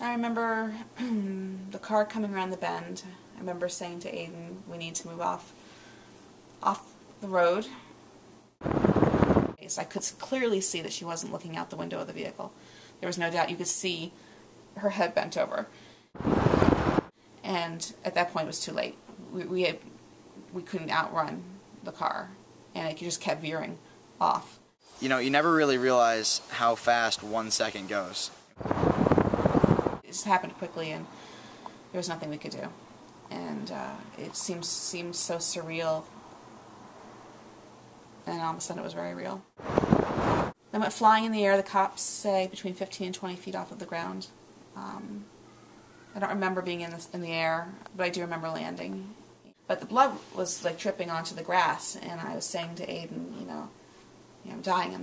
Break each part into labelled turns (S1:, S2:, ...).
S1: I remember the car coming around the bend. I remember saying to Aiden, we need to move off the road. I could clearly see that she wasn't looking out the window of the vehicle. There was no doubt you could see her head bent over. And at that point it was too late. We couldn't outrun the car, and it just kept veering off.
S2: You know, you never really realize how fast 1 second goes.
S1: It just happened quickly, and there was nothing we could do. And it seemed so surreal, and all of a sudden it was very real. Then went flying in the air, the cops say between 15 and 20 feet off of the ground. I don't remember being in the air, but I do remember landing. But the blood was like dripping onto the grass, and I was saying to Aiden, I'm dying.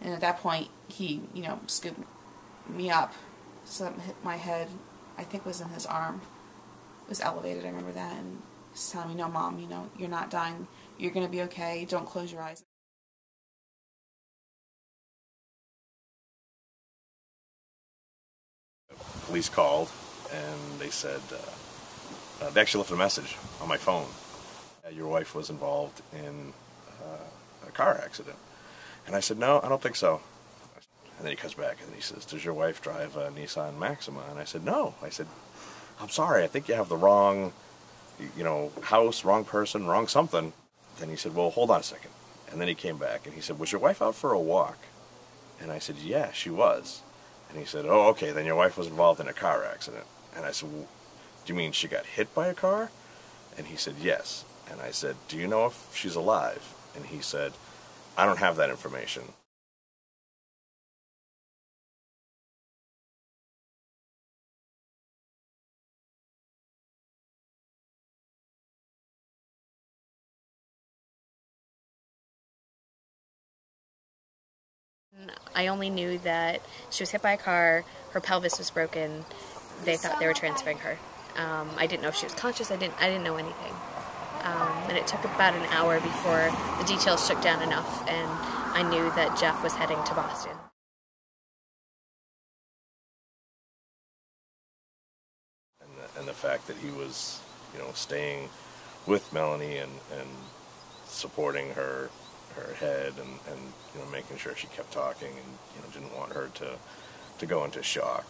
S1: And at that point, he, scooped me up. Something hit my head, I think was in his arm. It was elevated, I remember that. And he's telling me, no, Mom, you're not dying. You're going to be okay. Don't close your eyes.
S3: Police called, and they said, they actually left a message on my phone. Your wife was involved in a car accident. And I said, no, I don't think so. And then he comes back and he says, does your wife drive a Nissan Maxima? And I said, no. I said, I'm sorry, I think you have the wrong, house, wrong person, wrong something. Then he said, well, hold on a second. And then he came back and he said, was your wife out for a walk? And I said, yeah, she was. And he said, oh, okay, then your wife was involved in a car accident. And I said, well, do you mean she got hit by a car? And he said, yes. And I said, do you know if she's alive? And he said, I don't have that information.
S4: I only knew that she was hit by a car, her pelvis was broken, they thought they were transferring her. I didn't know if she was conscious, I didn't know anything. And it took about an hour before the details shook down enough and I knew that Jeff was heading to Boston.
S3: And the fact that he was, staying with Melanie and supporting her head and making sure she kept talking and didn't want her to go into shock.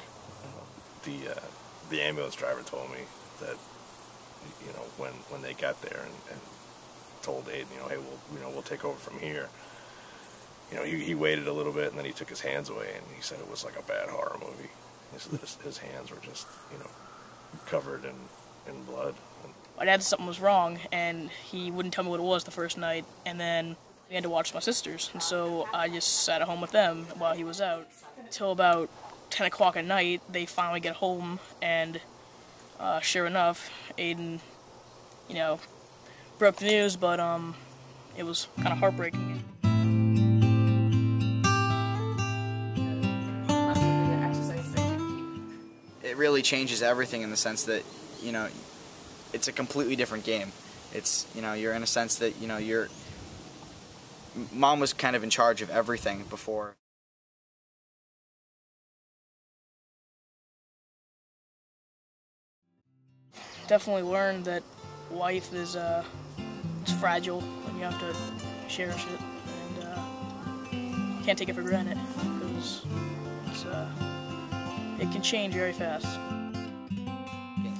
S3: The ambulance driver told me that when they got there and told Aiden, hey, we'll take over from here. He waited a little bit and then he took his hands away and he said it was like a bad horror movie. He said that his hands were just covered in blood.
S5: My dad said something was wrong and he wouldn't tell me what it was the first night, and then we had to watch my sisters, and so I just sat at home with them while he was out. Until about 10 o'clock at night, they finally get home, and sure enough, Aiden, broke the news, but it was kind of heartbreaking.
S2: It really changes everything in the sense that, it's a completely different game. It's, you're in a sense that, Mom was kind of in charge of everything before.
S5: Definitely learned that life is it's fragile and you have to cherish it, and you can't take it for granted because it can change very fast.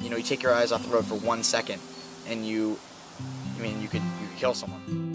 S2: You take your eyes off the road for 1 second and you could kill someone.